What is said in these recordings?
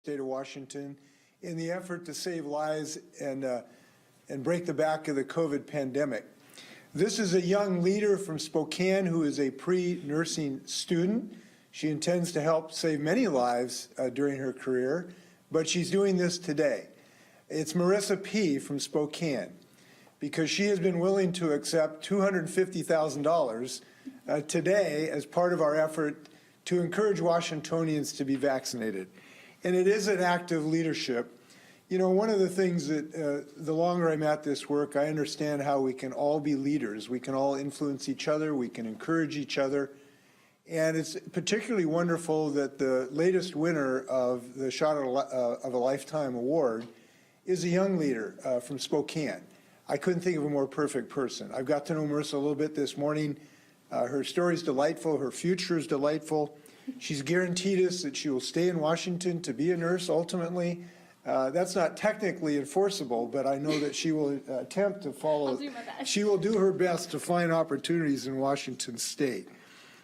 state of Washington in the effort to save lives and break the back of the COVID pandemic. This is a young leader from Spokane who is a pre-nursing student. She intends to help save many lives during her career, but she's doing this today. It's Marissa P. from Spokane, because she has been willing to accept $250,000 today as part of our effort to encourage Washingtonians to be vaccinated. And it is an act of leadership. You know, one of the things that the longer I'm at this work, I understand how we can all be leaders. We can all influence each other. We can encourage each other. And it's particularly wonderful that the latest winner of the Shot of a Lifetime Award is a young leader from Spokane. I couldn't think of a more perfect person. I've got to know Marissa a little bit this morning. Her story is delightful. Her future is delightful. She's guaranteed us that she will stay in Washington to be a nurse ultimately. That's not technically enforceable, but I know that she will attempt to follow. I'll do my best. She will do her best to find opportunities in Washington State.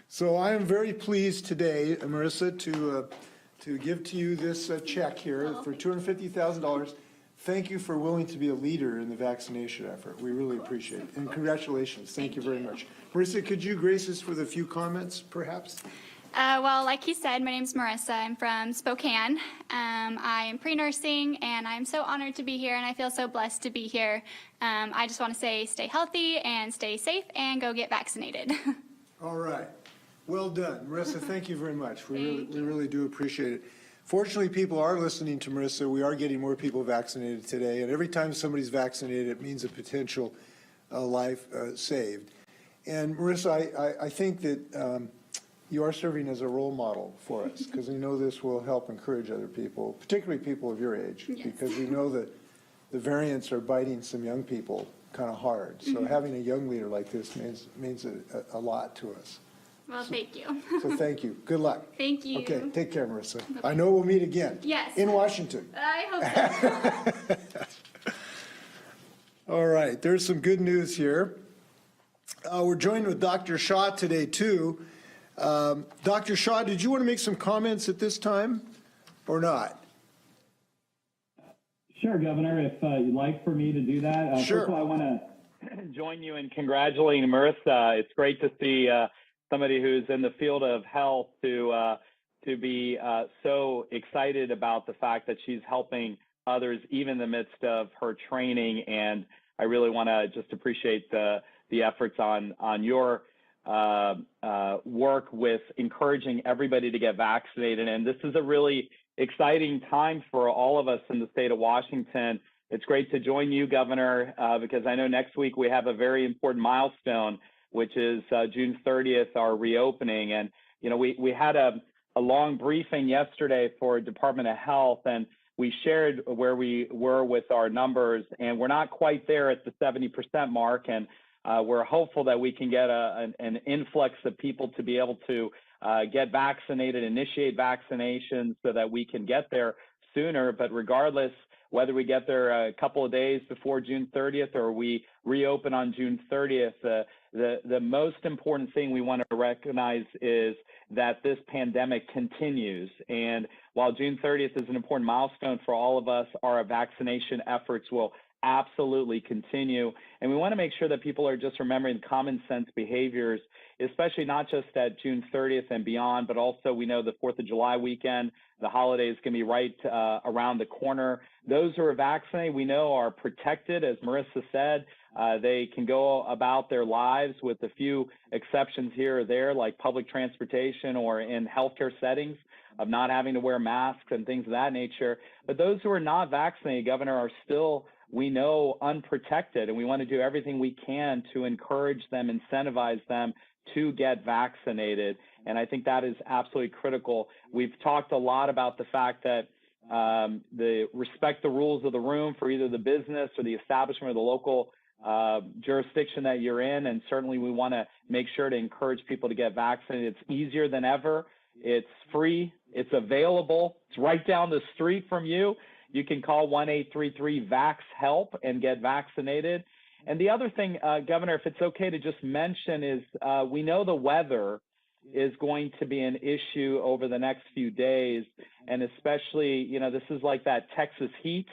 So I am very pleased today, Marissa, to give to you this check here for $250,000. Thank you for willing to be a leader in the vaccination effort. We really appreciate it. And congratulations. Thank you very much. Marissa, could you grace us with a few comments, perhaps? Well, like he said, my name's Marissa. I'm from Spokane. I am pre-nursing, and I'm so honored to be here, and I feel so blessed to be here. I just want to say stay healthy and stay safe and go get vaccinated. All right. Well done. Marissa, thank you very much. We really do appreciate it. Fortunately, people are listening to Marissa. We are getting more people vaccinated today, and every time somebody's vaccinated, it means a potential life saved. And Marissa, I think that you are serving as a role model for us, because we know this will help encourage other people, particularly people of your age, because we know that the variants are biting some young people kind of hard. So having a young leader like this means a lot to us. Well, thank you. So thank you. Good luck. Thank you. Okay, take care, Marissa. I know we'll meet again. Yes. In Washington. I hope so. All right, there's some good news here. We're joined with Dr. Shaw today, too. Dr. Shaw, did you want to make some comments at this time or not? Sure, Governor, if you'd like for me to do that. Sure. First of all, I want to join you in congratulating Marissa. It's great to see somebody who's in the field of health to be so excited about the fact that she's helping others even in the midst of her training. And I really want to just appreciate the efforts on your work with encouraging everybody to get vaccinated. And this is a really exciting time for all of us in the state of Washington. It's great to join you, Governor, because I know next week we have a very important milestone, which is June 30th, our reopening. And, you know, we had a long briefing yesterday for Department of Health, and we shared where we were with our numbers, and we're not quite there at the 70% mark. And we're hopeful that we can get an influx of people to be able to get vaccinated, initiate vaccinations so that we can get there sooner. But regardless, whether we get there a couple of days before June 30th or we reopen on June 30th, the most important thing we want to recognize is that this pandemic continues. And while June 30th is an important milestone for all of us, our vaccination efforts will absolutely continue. And we want to make sure that people are just remembering common sense behaviors, especially not just at June 30th and beyond, but also we know the 4th of July weekend, the holiday is going to be right around the corner. Those who are vaccinated, we know, are protected. As Marissa said, they can go about their lives with a few exceptions here or there, like public transportation or in healthcare settings of not having to wear masks and things of that nature. But those who are not vaccinated, Governor, are still, we know, unprotected, and we want to do everything we can to encourage them, incentivize them to get vaccinated. And I think that is absolutely critical. We've talked a lot about the fact that respect the rules of the room for either the business or the establishment or the local jurisdiction that you're in. And certainly we want to make sure to encourage people to get vaccinated. It's easier than ever. It's free. It's available. It's right down the street from you. You can call 1-833-VAX-HELP and get vaccinated. And the other thing, Governor, if it's okay to just mention is we know the weather is going to be an issue over the next few days. And especially, this is like that Texas heat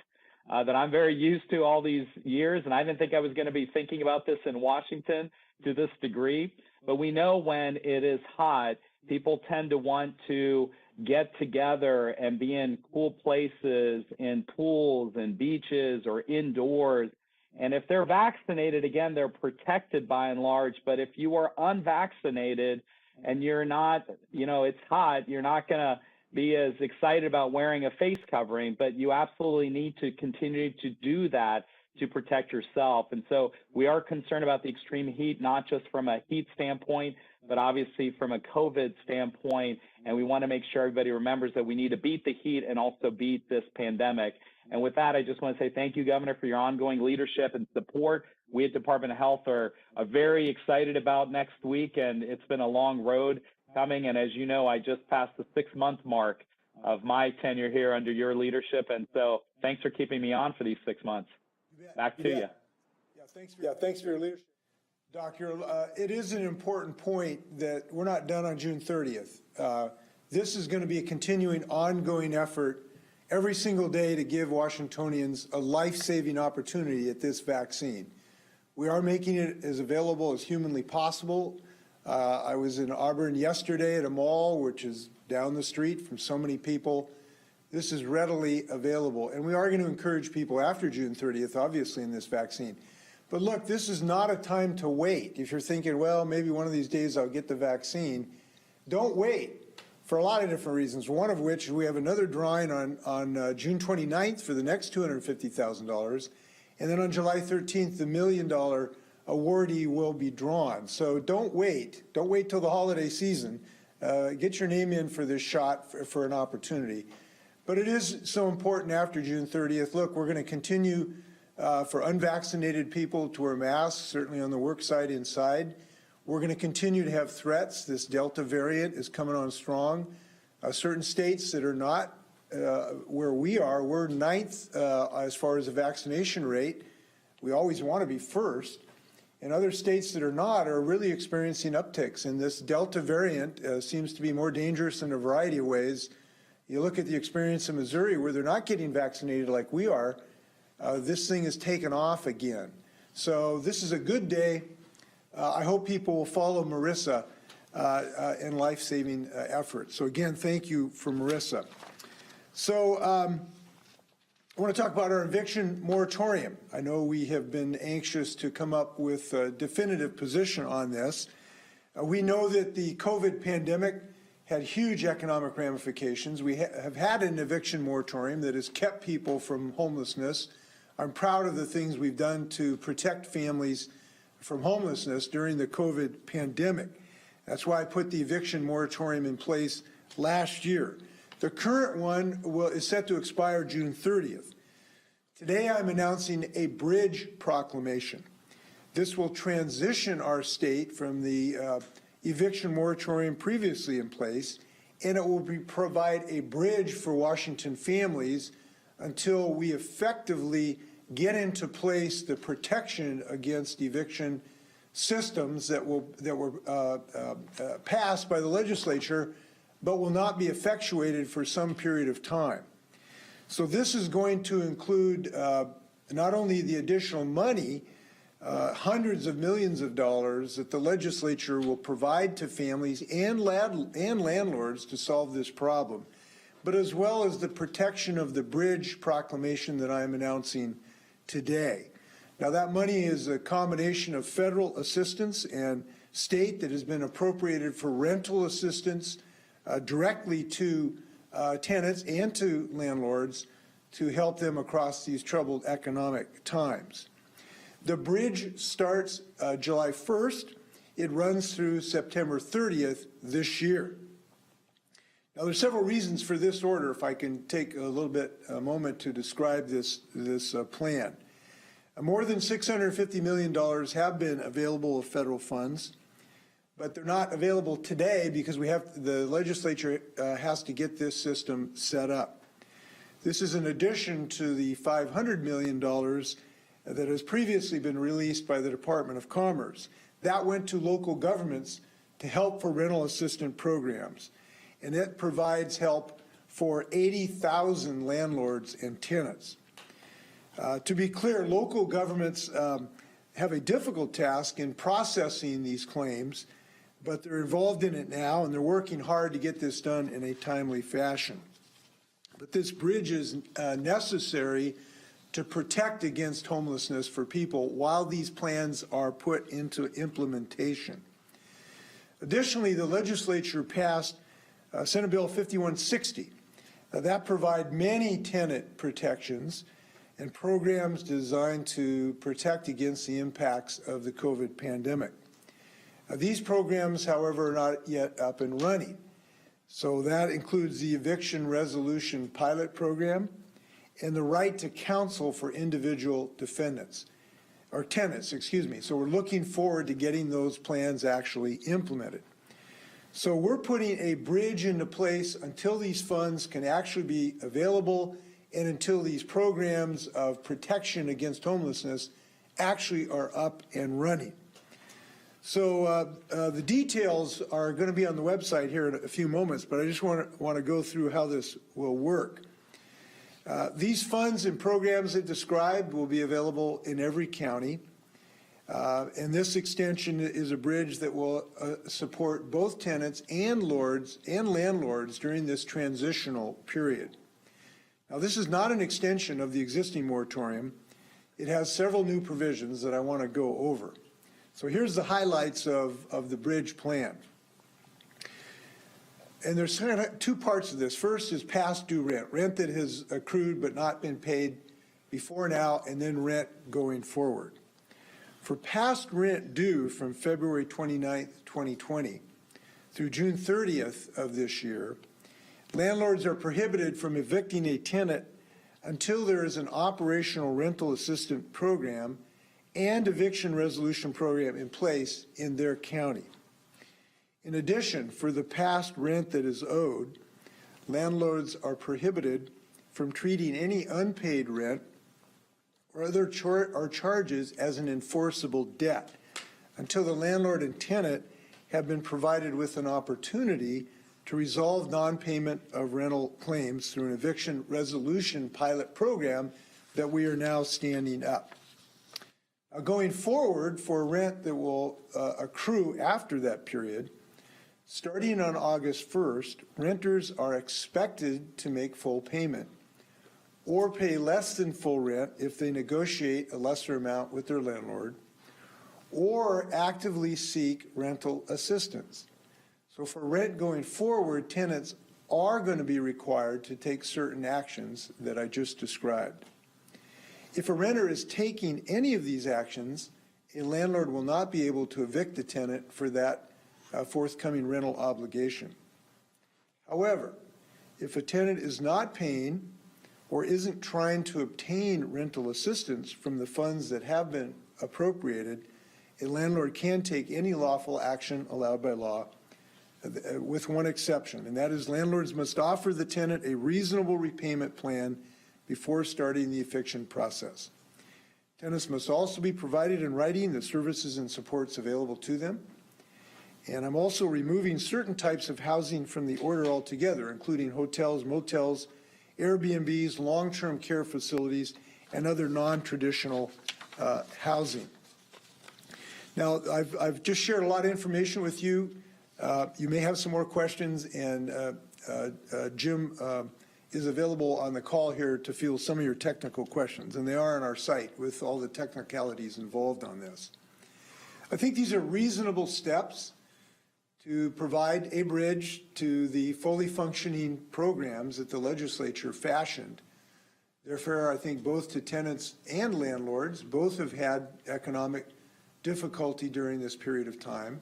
that I'm very used to all these years. And I didn't think I was going to be thinking about this in Washington to this degree. But we know when it is hot, people tend to want to get together and be in cool places, in pools and beaches or indoors. And if they're vaccinated, again, they're protected by and large. But if you are unvaccinated and you're not, it's hot, you're not going to be as excited about wearing a face covering, but you absolutely need to continue to do that to protect yourself. And so we are concerned about the extreme heat, not just from a heat standpoint, but obviously from a COVID standpoint. And we want to make sure everybody remembers that we need to beat the heat and also beat this pandemic. And with that, I just want to say thank you, Governor, for your ongoing leadership and support. We at Department of Health are very excited about next week, and it's been a long road coming. And as you know, I just passed the 6-month mark of my tenure here under your leadership. And so thanks for keeping me on for these 6 months. Back to you. Yeah, thanks for your leadership. Doctor, it is an important point that we're not done on June 30th. This is going to be a continuing, ongoing effort every single day to give Washingtonians a life-saving opportunity at this vaccine. We are making it as available as humanly possible. I was in Auburn yesterday at a mall, which is down the street from so many people. This is readily available. And we are going to encourage people after June 30th, obviously, in this vaccine. But look, this is not a time to wait. If you're thinking, well, maybe one of these days I'll get the vaccine, don't wait for a lot of different reasons, one of which we have another drawing on June 29th for the next $250,000. And then on July 13th, the $1 million awardee will be drawn. So don't wait. Don't wait till the holiday season. Get your name in for this shot for an opportunity. But it is so important after June 30th. Look, we're going to continue for unvaccinated people to wear masks, certainly on the work site inside. We're going to continue to have threats. This Delta variant is coming on strong. Certain states that are not where we are, we're 9th as far as the vaccination rate. We always want to be first. And other states that are not are really experiencing upticks. And this Delta variant seems to be more dangerous in a variety of ways. You look at the experience in Missouri where they're not getting vaccinated like we are. This thing has taken off again. So this is a good day. I hope people will follow Marissa in life-saving efforts. So again, thank you for Marissa. So I want to talk about our eviction moratorium. I know we have been anxious to come up with a definitive position on this. We know that the COVID pandemic had huge economic ramifications. We have had an eviction moratorium that has kept people from homelessness. I'm proud of the things we've done to protect families from homelessness during the COVID pandemic. That's why I put the eviction moratorium in place last year. The current one is set to expire June 30th. Today I'm announcing a bridge proclamation. This will transition our state from the eviction moratorium previously in place, and it will provide a bridge for Washington families until we effectively get into place the protection against eviction systems that were passed by the legislature, but will not be effectuated for some period of time. So this is going to include not only the additional money, hundreds of millions of dollars that the legislature will provide to families and landlords to solve this problem, but as well as the protection of the bridge proclamation that I am announcing today. Now that money is a combination of federal assistance and state that has been appropriated for rental assistance directly to tenants and to landlords to help them across these troubled economic times. The bridge starts July 1st. It runs through September 30th this year. Now, there's several reasons for this order, if I can take a moment to describe this plan. More than $650 million have been available of federal funds, but they're not available today because the legislature has to get this system set up. This is in addition to the $500 million that has previously been released by the Department of Commerce. That went to local governments to help for rental assistance programs, and it provides help for 80,000 landlords and tenants. To be clear, local governments have a difficult task in processing these claims, but they're involved in it now, and they're working hard to get this done in a timely fashion. But this bridge is necessary to protect against homelessness for people while these plans are put into implementation. Additionally, the legislature passed Senate Bill 5160. That provides many tenant protections and programs designed to protect against the impacts of the COVID pandemic. These programs, however, are not yet up and running. So that includes the Eviction Resolution Pilot Program and the right to counsel for individual defendants, or tenants, excuse me. So we're looking forward to getting those plans actually implemented. So we're putting a bridge into place until these funds can actually be available and until these programs of protection against homelessness actually are up and running. So the details are going to be on the website here in a few moments, but I just want to go through how this will work. These funds and programs that described will be available in every county. And this extension is a bridge that will support both tenants and landlords during this transitional period. Now, this is not an extension of the existing moratorium. It has several new provisions that I want to go over. So here's the highlights of the bridge plan. And there's kind of two parts of this. First is past due rent that has accrued but not been paid before now, and then rent going forward. For past rent due from February 29th, 2020 through June 30th of this year, landlords are prohibited from evicting a tenant until there is an operational rental assistance program and eviction resolution program in place in their county. In addition, for the past rent that is owed, landlords are prohibited from treating any unpaid rent or other charges as an enforceable debt until the landlord and tenant have been provided with an opportunity to resolve non-payment of rental claims through an eviction resolution pilot program that we are now standing up. Going forward, for rent that will accrue after that period, starting on August 1st, renters are expected to make full payment or pay less than full rent if they negotiate a lesser amount with their landlord or actively seek rental assistance. So for rent going forward, tenants are going to be required to take certain actions that I just described. If a renter is taking any of these actions, a landlord will not be able to evict the tenant for that forthcoming rental obligation. However, if a tenant is not paying or isn't trying to obtain rental assistance from the funds that have been appropriated, a landlord can take any lawful action allowed by law, with one exception, and that is landlords must offer the tenant a reasonable repayment plan before starting the eviction process. Tenants must also be provided in writing the services and supports available to them. And I'm also removing certain types of housing from the order altogether, including hotels, motels, Airbnbs, long-term care facilities, and other non-traditional housing. Now, I've just shared a lot of information with you. You may have some more questions, and Jim is available on the call here to field some of your technical questions, and they are on our site with all the technicalities involved on this. I think these are reasonable steps to provide a bridge to the fully functioning programs that the legislature fashioned. They're fair, I think, both to tenants and landlords. Both have had economic difficulty during this period of time.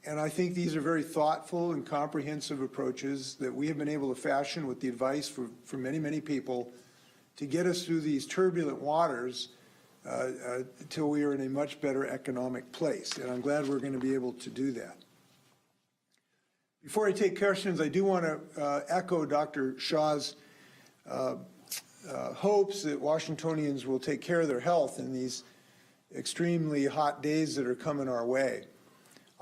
And I think these are very thoughtful and comprehensive approaches that we have been able to fashion with the advice from many, many people to get us through these turbulent waters until we are in a much better economic place. And I'm glad we're going to be able to do that. Before I take questions, I do want to echo Dr. Shaw's hopes that Washingtonians will take care of their health in these extremely hot days that are coming our way.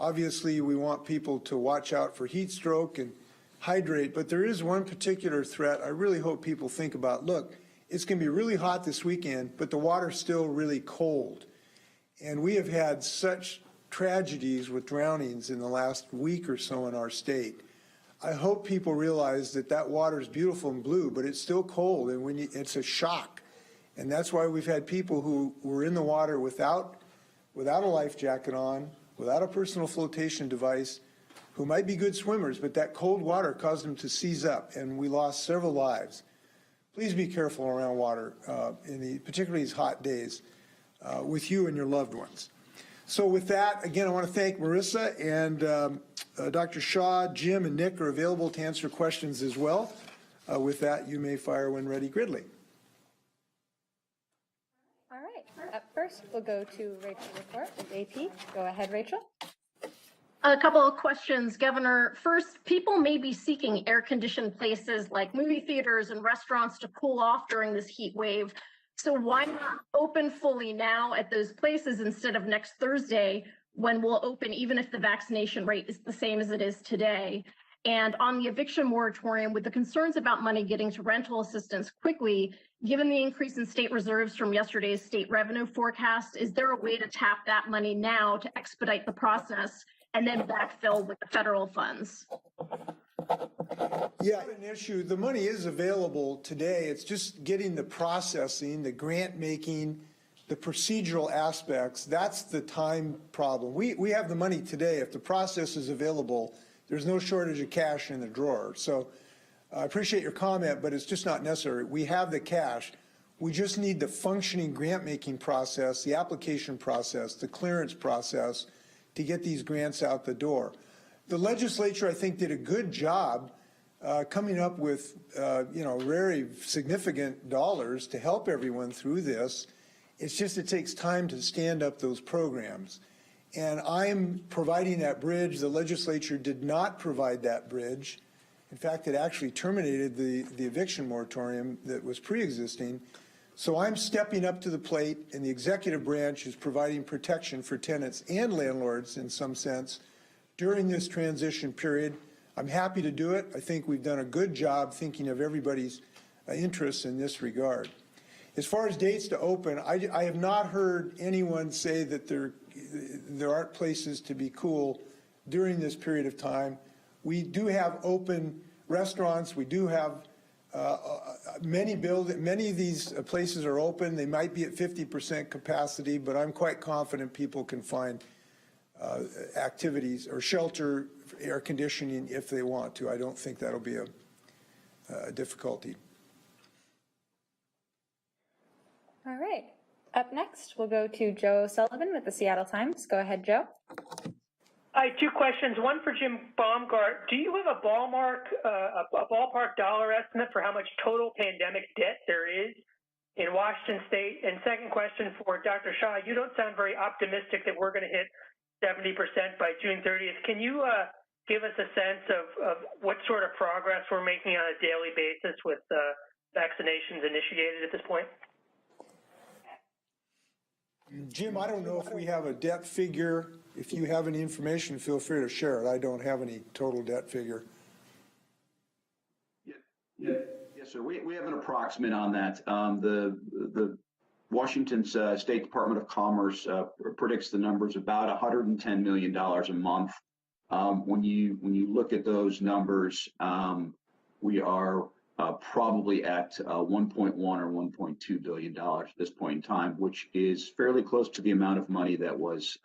Obviously, we want people to watch out for heat stroke and hydrate, but there is one particular threat I really hope people think about. Look, it's going to be really hot this weekend, but the water's still really cold. And we have had such tragedies with drownings in the last week or so in our state. I hope people realize that that water is beautiful and blue, but it's still cold, and it's a shock. And that's why we've had people who were in the water without a life jacket on, without a personal flotation device, who might be good swimmers, but that cold water caused them to seize up, and we lost several lives. Please be careful around water, particularly these hot days, with you and your loved ones. So with that, again, I want to thank Marissa, and Dr. Shaw, Jim, and Nick are available to answer questions as well. With that, you may fire when ready, Gridley. All right, up first, we'll go to Rachel Report with AP. Go ahead, Rachel. A couple of questions, Governor. First, people may be seeking air-conditioned places like movie theaters and restaurants to cool off during this heat wave. So why not open fully now at those places instead of next Thursday, when we'll open even if the vaccination rate is the same as it is today? And on the eviction moratorium, with the concerns about money getting to rental assistance quickly, given the increase in state reserves from yesterday's state revenue forecast, is there a way to tap that money now to expedite the process and then backfill with the federal funds? Yeah, an issue. The money is available today. It's just getting the processing, the grant making, the procedural aspects. That's the time problem. We have the money today. If the process is available, there's no shortage of cash in the drawer. So I appreciate your comment, but it's just not necessary. We have the cash. We just need the functioning grant making process, the application process, the clearance process to get these grants out the door. The legislature, I think, did a good job coming up with, very significant dollars to help everyone through this. It's just it takes time to stand up those programs. And I'm providing that bridge. The legislature did not provide that bridge. In fact, it actually terminated the eviction moratorium that was pre-existing. So I'm stepping up to the plate, and the executive branch is providing protection for tenants and landlords in some sense during this transition period. I'm happy to do it. I think we've done a good job thinking of everybody's interests in this regard. As far as dates to open, I have not heard anyone say that there aren't places to be cool during this period of time. We do have open restaurants. We do have many of these places are open. They might be at 50% capacity, but I'm quite confident people can find activities or shelter, air conditioning if they want to. I don't think that'll be a difficulty. All right, up next, we'll go to Joe Sullivan with the Seattle Times. Go ahead, Joe. Hi, two questions. One for Jim Baumgart. Do you have a ballpark dollar estimate for how much total pandemic debt there is in Washington State? And second question for Dr. Shaw. You don't sound very optimistic that we're going to hit 70% by June 30th. Can you give us a sense of what sort of progress we're making on a daily basis with vaccinations initiated at this point? Jim, I don't know if we have a debt figure. If you have any information, feel free to share it. I don't have any total debt figure. Yes, sir. We have an approximate on that. The Washington's State Department of Commerce predicts the numbers about $110 million a month. When you look at those numbers, we are probably at 1.1 or 1.2 billion dollars at this point in time, which is fairly close to the amount of money that was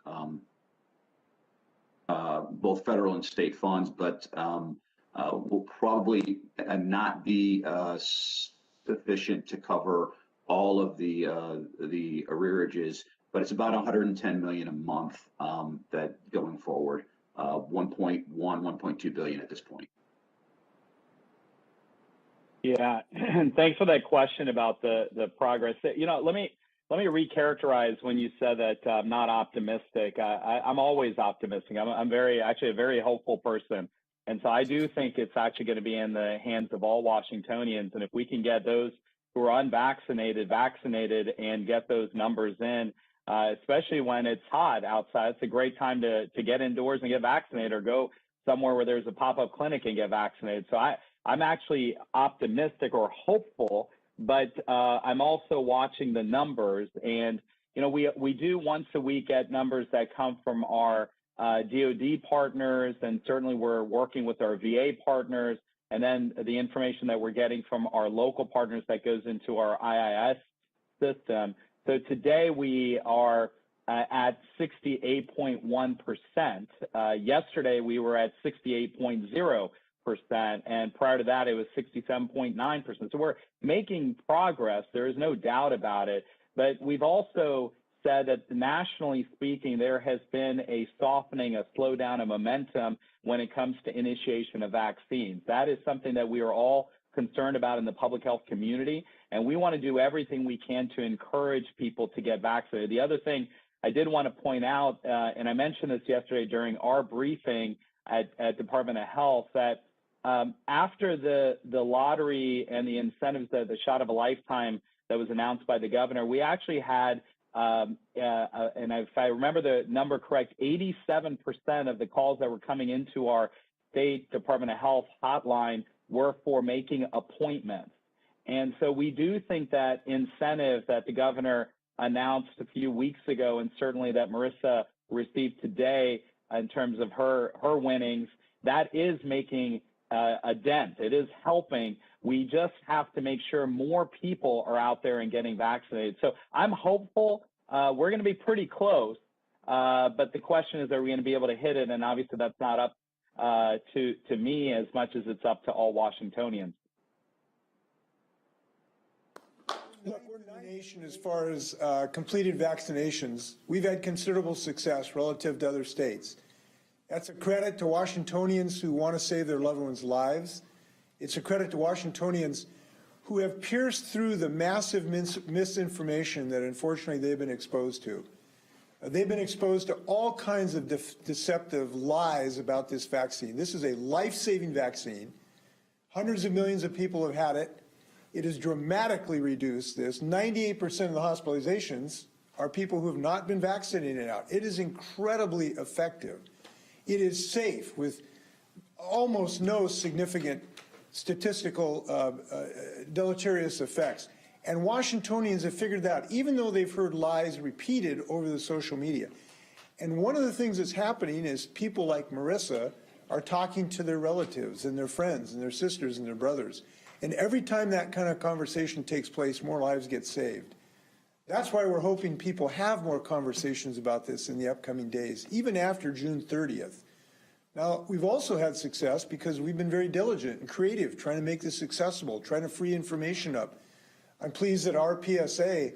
both federal and state funds, but will probably not be sufficient to cover all of the arrearages. But it's about 110 million a month that going forward, 1.1, 1.2 billion at this point. Yeah, and thanks for that question about the progress. Let me recharacterize when you said that I'm not optimistic. I'm always optimistic. I'm actually a very hopeful person, and so I do think it's actually going to be in the hands of all Washingtonians. And if we can get those who are unvaccinated vaccinated and get those numbers in, especially when it's hot outside. It's a great time to get indoors and get vaccinated, or go somewhere where there's a pop-up clinic and get vaccinated. So I'm actually optimistic or hopeful, but I'm also watching the numbers. And, you know, we do once a week get numbers that come from our DoD partners, and certainly we're working with our VA partners, and then the information that we're getting from our local partners that goes into our IIS system. So today we are at 68.1%. Yesterday we were at 68.0%, and prior to that it was 67.9%. So we're making progress. There is no doubt about it. But we've also said that nationally speaking, there has been a softening, a slowdown of momentum when it comes to initiation of vaccines. That is something that we are all concerned about in the public health community, and we want to do everything we can to encourage people to get vaccinated. The other thing I did want to point out, and I mentioned this yesterday during our briefing at Department of Health, that after the lottery and the incentives, the shot of a lifetime that was announced by the governor, we actually had, and if I remember the number correct, 87% of the calls that were coming into our state Department of Health hotline were for making appointments. And so we do think that incentive that the governor announced a few weeks ago, and certainly that Marissa received today in terms of her winnings, that is making a dent. It is helping. We just have to make sure more people are out there and getting vaccinated. So I'm hopeful. We're going to be pretty close, but the question is, are we going to be able to hit it? And obviously that's not up to me as much as it's up to all Washingtonians. Look, we're in the nation as far as completed vaccinations. We've had considerable success relative to other states. That's a credit to Washingtonians who want to save their loved ones' lives. It's a credit to Washingtonians who have pierced through the massive misinformation that unfortunately they've been exposed to. They've been exposed to all kinds of deceptive lies about this vaccine. This is a life-saving vaccine. Hundreds of millions of people have had it. It has dramatically reduced this. 98% of the hospitalizations are people who have not been vaccinated out. It is incredibly effective. It is safe with almost no significant statistical deleterious effects. And Washingtonians have figured that out, even though they've heard lies repeated over the social media. And one of the things that's happening is people like Marissa are talking to their relatives and their friends and their sisters and their brothers. And every time that kind of conversation takes place, more lives get saved. That's why we're hoping people have more conversations about this in the upcoming days, even after June 30th. Now, we've also had success because we've been very diligent and creative, trying to make this accessible, trying to free information up. I'm pleased that our PSA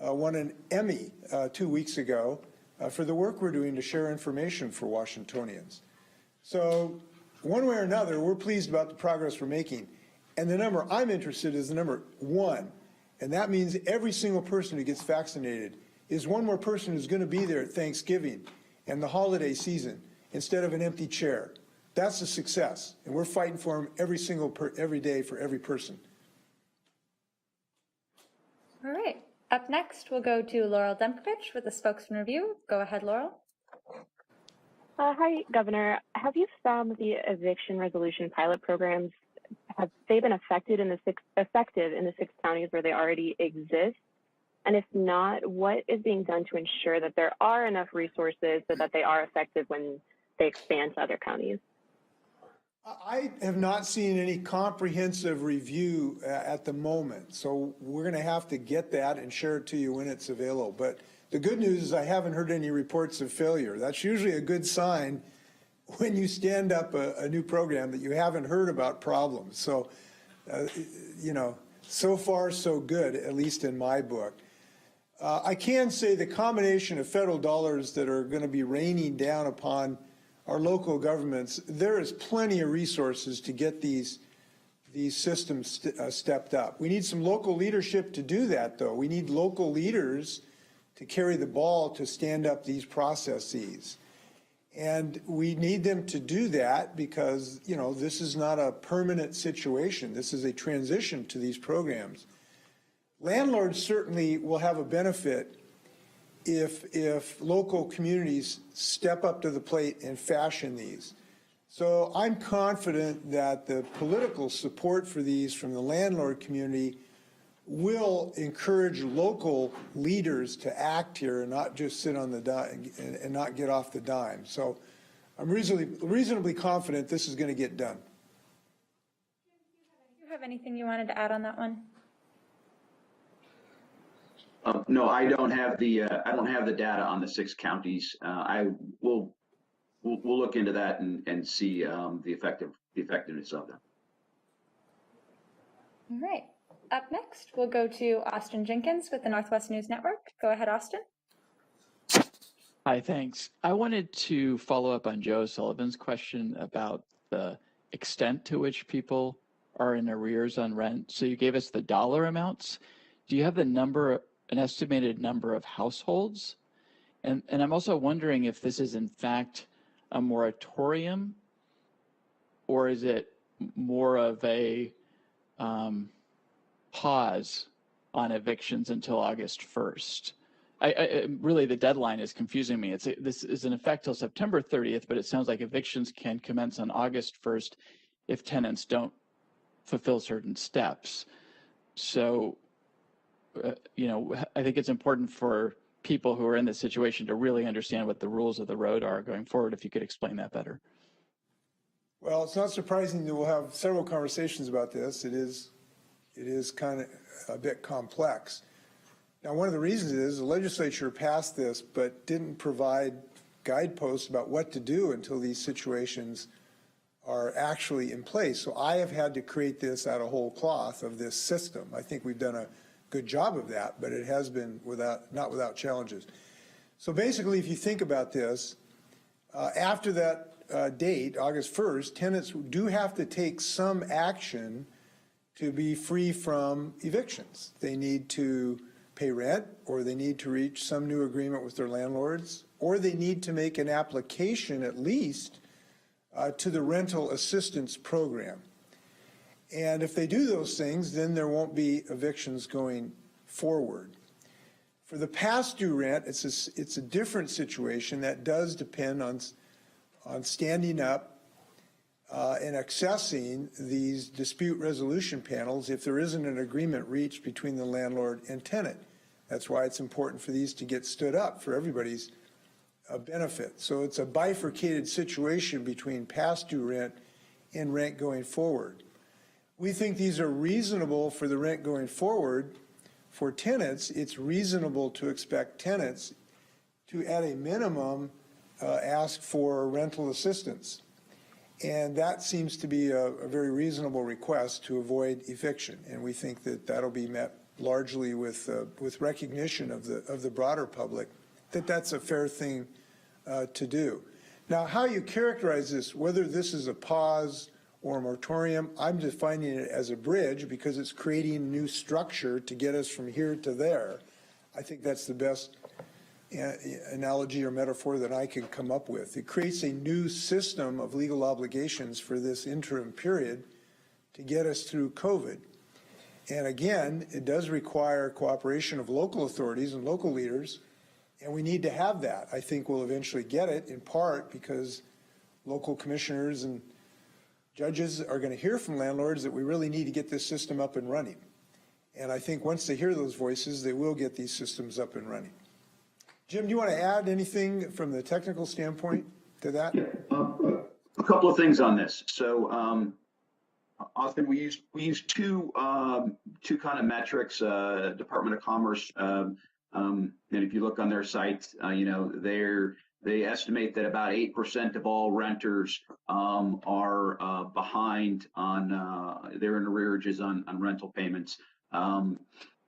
won an Emmy 2 weeks ago for the work we're doing to share information for Washingtonians. So one way or another, we're pleased about the progress we're making. And the number I'm interested in is the number 1. And that means every single person who gets vaccinated is one more person who's going to be there at Thanksgiving and the holiday season instead of an empty chair. That's a success. And we're fighting for them every day for every person. All right. Up next, we'll go to Laurel Demkovich with the Spokesman Review. Go ahead, Laurel. Hi, Governor. Have you found the eviction resolution pilot programs, have they been effective in the 6 counties where they already exist? And if not, what is being done to ensure that there are enough resources so that they are effective when they expand to other counties? I have not seen any comprehensive review at the moment, so we're going to have to get that and share it to you when it's available. But the good news is I haven't heard any reports of failure. That's usually a good sign when you stand up a new program that you haven't heard about problems. So, you know, so far so good, at least in my book. I can say the combination of federal dollars that are going to be raining down upon our local governments, there is plenty of resources to get these systems stepped up. We need some local leadership to do that, though. We need local leaders to carry the ball to stand up these processes. And we need them to do that because, you know, this is not a permanent situation. This is a transition to these programs. Landlords certainly will have a benefit if local communities step up to the plate and fashion these. So I'm confident that the political support for these from the landlord community will encourage local leaders to act here and not just sit on the dime and not get off the dime. So I'm reasonably confident this is going to get done. Do you have anything you wanted to add on that one? No, I don't have the data on the 6 counties. We'll look into that and see the effectiveness of them. All right. Up next, we'll go to Austin Jenkins with the Northwest News Network. Go ahead, Austin. Hi, thanks. I wanted to follow up on Joe Sullivan's question about the extent to which people are in arrears on rent. So you gave us the dollar amounts. Do you have the number, an estimated number of households? And I'm also wondering if this is in fact a moratorium, or is it more of a pause on evictions until August 1st? Really, the deadline is confusing me. This is in effect till September 30th, but it sounds like evictions can commence on August 1st if tenants don't fulfill certain steps. So, I think it's important for people who are in this situation to really understand what the rules of the road are going forward. If you could explain that better. Well, it's not surprising that we'll have several conversations about this. It is kind of a bit complex. Now, one of the reasons is the legislature passed this, but didn't provide guideposts about what to do until these situations are actually in place. So I have had to create this out of whole cloth of this system. I think we've done a good job of that, but it has been not without challenges. So basically, if you think about this, after that date, August 1st, tenants do have to take some action to be free from evictions. They need to pay rent, or they need to reach some new agreement with their landlords, or they need to make an application at least to the rental assistance program. And if they do those things, then there won't be evictions going forward. For the past due rent, it's a different situation that does depend on standing up and accessing these dispute resolution panels if there isn't an agreement reached between the landlord and tenant. That's why it's important for these to get stood up for everybody's benefit. So it's a bifurcated situation between past due rent and rent going forward. We think these are reasonable for the rent going forward. For tenants, it's reasonable to expect tenants to, at a minimum, ask for rental assistance. And that seems to be a very reasonable request to avoid eviction. And we think that that'll be met largely with recognition of the broader public that that's a fair thing to do. Now, how you characterize this, whether this is a pause or a moratorium, I'm defining it as a bridge because it's creating a new structure to get us from here to there. I think that's the best analogy or metaphor that I could come up with. It creates a new system of legal obligations for this interim period to get us through COVID. And again, it does require cooperation of local authorities and local leaders, and we need to have that. I think we'll eventually get it, in part because local commissioners and judges are going to hear from landlords that we really need to get this system up and running. And I think once they hear those voices, they will get these systems up and running. Jim, do you want to add anything from the technical standpoint to that? Yeah, a couple of things on this. So, Austin, we use two kind of metrics. Department of Commerce, and if you look on their site, they estimate that about 8% of all renters are behind on they're in arrearages on rental payments.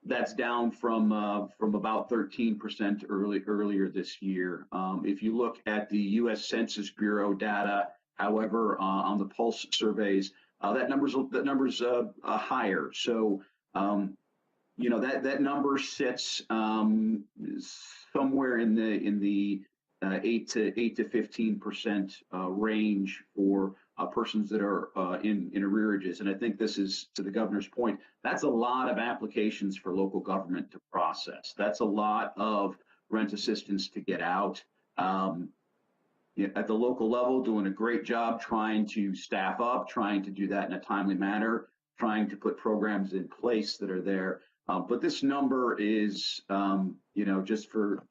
That's down from about 13% earlier this year. If you look at the U.S. Census Bureau data, however, on the Pulse surveys, that number's higher. So, that number sits somewhere in the 8 to 15% range for persons that are in arrearages. And I think this is, to the governor's point, that's a lot of applications for local government to process. That's a lot of rent assistance to get out. At the local level, doing a great job trying to staff up, trying to do that in a timely manner, trying to put programs in place that are there. But this number is, just for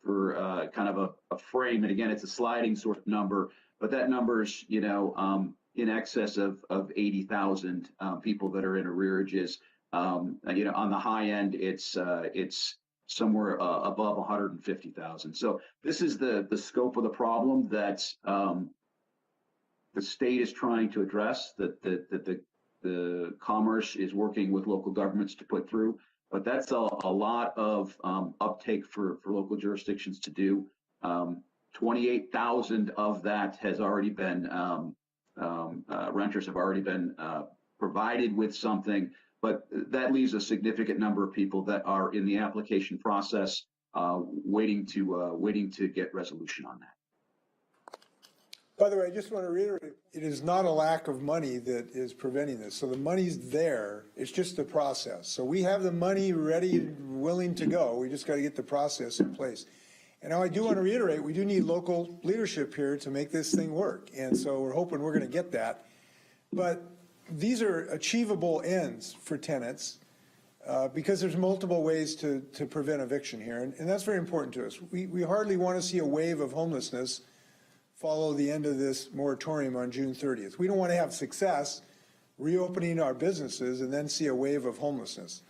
kind of a frame. And again, it's a sliding sort of number, but that number's, in excess of 80,000 people that are in arrearages. On the high end, it's somewhere above 150,000. So this is the scope of the problem that the state is trying to address, that the Commerce is working with local governments to put through. But that's a lot of uptake for local jurisdictions to do. 28,000 of that has already been, renters have already been provided with something. But that leaves a significant number of people that are in the application process, waiting to get resolution on that. By the way, I just want to reiterate, it is not a lack of money that is preventing this. So the money's there, it's just the process. So we have the money ready and willing to go. We just got to get the process in place. And now I do want to reiterate, we do need local leadership here to make this thing work. And so we're hoping we're going to get that. But these are achievable ends for tenants because there's multiple ways to prevent eviction here. And that's very important to us. We hardly want to see a wave of homelessness follow the end of this moratorium on June 30th. We don't want to have success reopening our businesses and then see a wave of homelessness.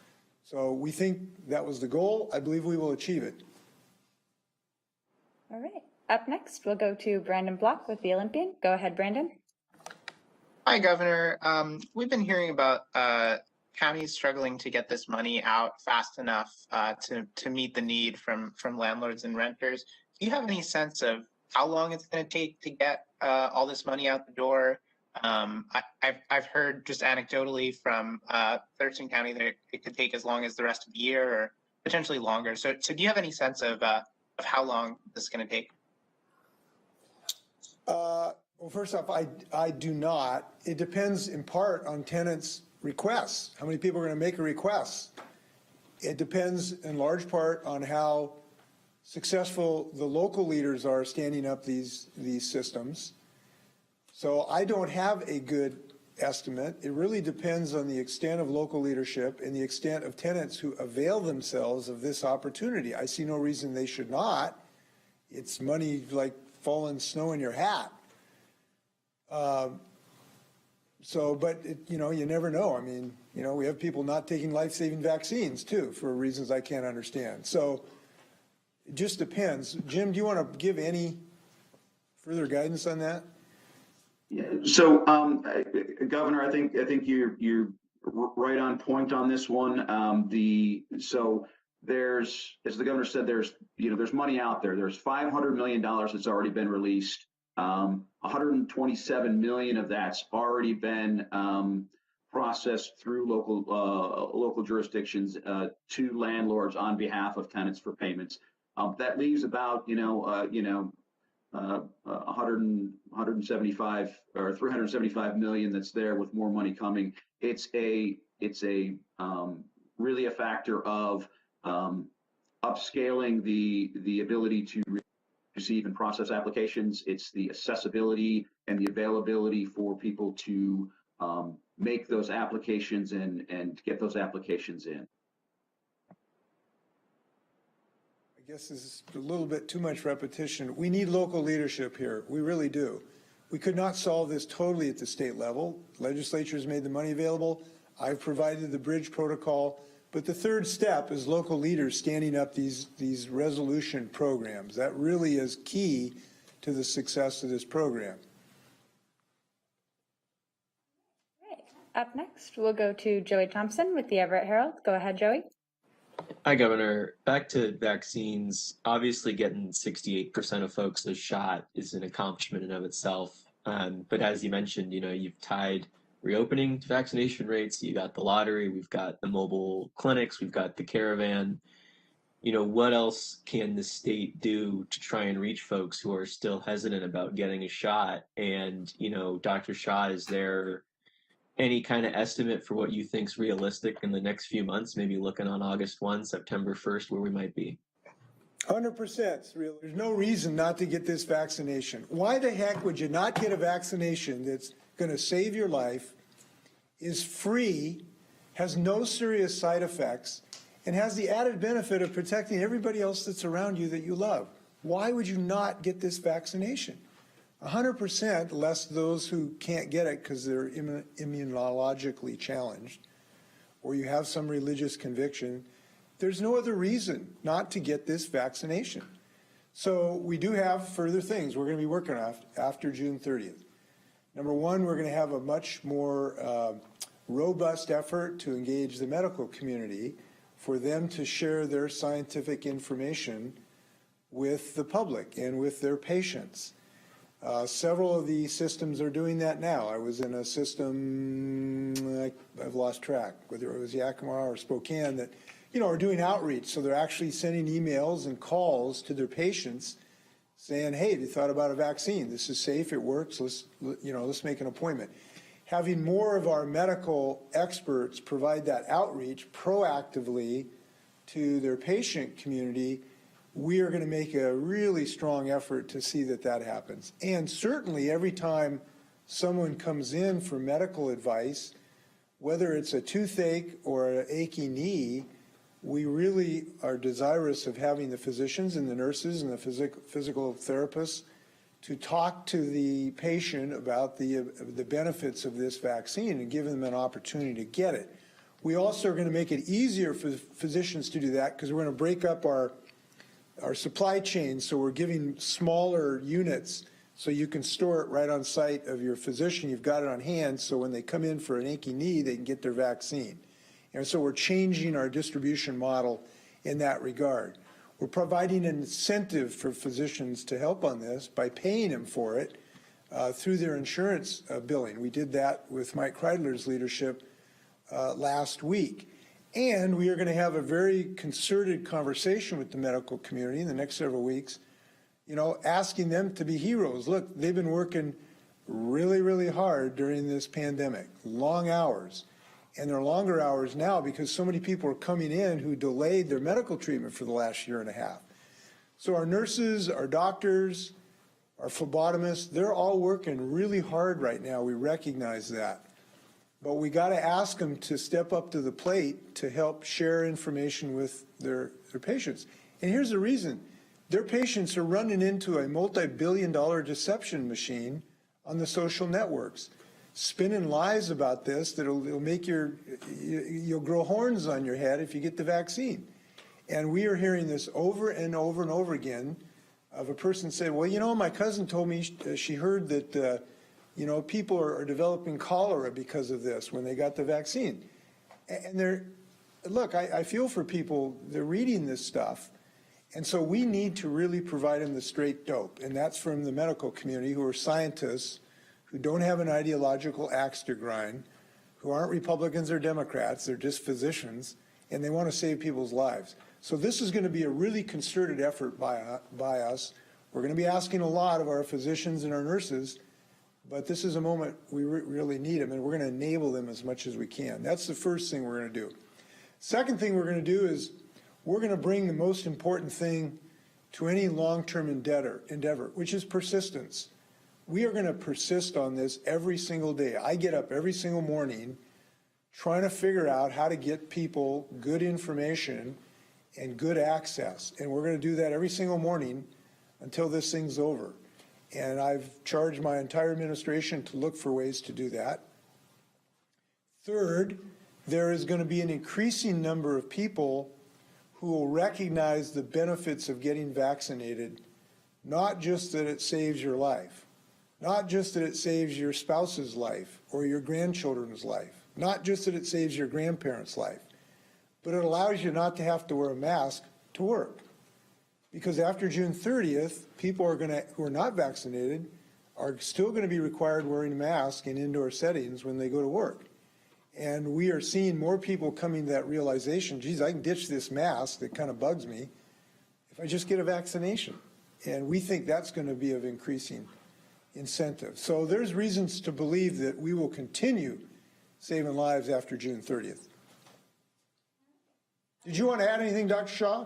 So we think that was the goal. I believe we will achieve it. All right. Up next, we'll go to Brandon Block with the Olympian. Go ahead, Brandon. Hi, Governor. We've been hearing about counties struggling to get this money out fast enough to meet the need from landlords and renters. Do you have any sense of how long it's going to take to get all this money out the door? I've heard just anecdotally from Thurston County that it could take as long as the rest of the year or potentially longer. So do you have any sense of how long this is going to take? Well, first off, I do not. It depends in part on tenants' requests. How many people are going to make a request? It depends in large part on how successful the local leaders are standing up these systems. So I don't have a good estimate. It really depends on the extent of local leadership and the extent of tenants who avail themselves of this opportunity. I see no reason they should not. It's money like falling snow in your hat. But you never know. I mean, we have people not taking life-saving vaccines too for reasons I can't understand. So it just depends. Jim, do you want to give any further guidance on that? Yeah. So, Governor, I think you're right on point on this one. So there's, as the governor said, there's money out there. There's $500 million that's already been released. 127 million of that's already been processed through local jurisdictions to landlords on behalf of tenants for payments. That leaves about 175 or 375 million that's there with more money coming. It's really a factor of upscaling the ability to receive and process applications. It's the accessibility and the availability for people to make those applications and get those applications in. I guess this is a little bit too much repetition. We need local leadership here. We really do. We could not solve this totally at the state level. Legislature has made the money available. I've provided the bridge protocol. But the third step is local leaders standing up these resolution programs. That really is key to the success of this program. All right. Up next, we'll go to Joey Thompson with the Everett Herald. Go ahead, Joey. Hi, Governor. Back to vaccines. Obviously, getting 68% of folks a shot is an accomplishment in of itself. But as you mentioned, you've tied reopening to vaccination rates. You got the lottery. We've got the mobile clinics. We've got the caravan. What else can the state do to try and reach folks who are still hesitant about getting a shot? And, Dr. Shah, is there any kind of estimate for what you think is realistic in the next few months, maybe looking on August 1, September 1st, where we might be? 100%, really. There's no reason not to get this vaccination. Why the heck would you not get a vaccination that's going to save your life, is free, has no serious side effects, and has the added benefit of protecting everybody else that's around you that you love? Why would you not get this vaccination? 100%, less those who can't get it because they're immunologically challenged, or you have some religious conviction. There's no other reason not to get this vaccination. So we do have further things we're going to be working on after June 30th. Number one, we're going to have a much more robust effort to engage the medical community for them to share their scientific information with the public and with their patients. Several of the systems are doing that now. I was in a system, I've lost track, whether it was Yakima or Spokane, that are doing outreach. So they're actually sending emails and calls to their patients saying, hey, have you thought about a vaccine? This is safe, it works, let's make an appointment. Having more of our medical experts provide that outreach proactively to their patient community, we are going to make a really strong effort to see that that happens. And certainly every time someone comes in for medical advice, whether it's a toothache or an achy knee, we really are desirous of having the physicians and the nurses and the physical therapists to talk to the patient about the benefits of this vaccine and give them an opportunity to get it. We also are going to make it easier for physicians to do that because we're going to break up our supply chain, so we're giving smaller units so you can store it right on site of your physician. You've got it on hand, so when they come in for an achy knee, they can get their vaccine. And so we're changing our distribution model in that regard. We're providing an incentive for physicians to help on this by paying them for it through their insurance billing. We did that with Mike Kreidler's leadership last week. And we are going to have a very concerted conversation with the medical community in the next several weeks, asking them to be heroes. Look, they've been working really, really hard during this pandemic, long hours. And they're longer hours now because so many people are coming in who delayed their medical treatment for the last year and a half. So our nurses, our doctors, our phlebotomists, they're all working really hard right now. We recognize that. But we got to ask them to step up to the plate to help share information with their patients. And here's the reason. Their patients are running into a multi-billion-dollar deception machine on the social networks, spinning lies about this that'll make you'll grow horns on your head if you get the vaccine. And we are hearing this over and over and over again of a person saying, well, my cousin told me she heard that people are developing cholera because of this when they got the vaccine. And look, I feel for people, they're reading this stuff. And so we need to really provide them the straight dope. And that's from the medical community, who are scientists, who don't have an ideological axe to grind, who aren't Republicans or Democrats, they're just physicians, and they want to save people's lives. So this is going to be a really concerted effort by us. We're going to be asking a lot of our physicians and our nurses, but this is a moment we really need them, and we're going to enable them as much as we can. That's the first thing we're going to do. Second thing we're going to do is we're going to bring the most important thing to any long-term endeavor, which is persistence. We are going to persist on this every single day. I get up every single morning trying to figure out how to get people good information and good access. And we're going to do that every single morning until this thing's over. And I've charged my entire administration to look for ways to do that. Third, there is going to be an increasing number of people who will recognize the benefits of getting vaccinated, not just that it saves your life, not just that it saves your spouse's life or your grandchildren's life, not just that it saves your grandparents' life, but it allows you not to have to wear a mask to work. Because after June 30th, people who are not vaccinated are still going to be required wearing a mask in indoor settings when they go to work. And we are seeing more people coming to that realization, geez, I can ditch this mask that kind of bugs me if I just get a vaccination. And we think that's going to be of increasing incentive. So there's reasons to believe that we will continue saving lives after June 30th. Did you want to add anything, Dr. Shaw?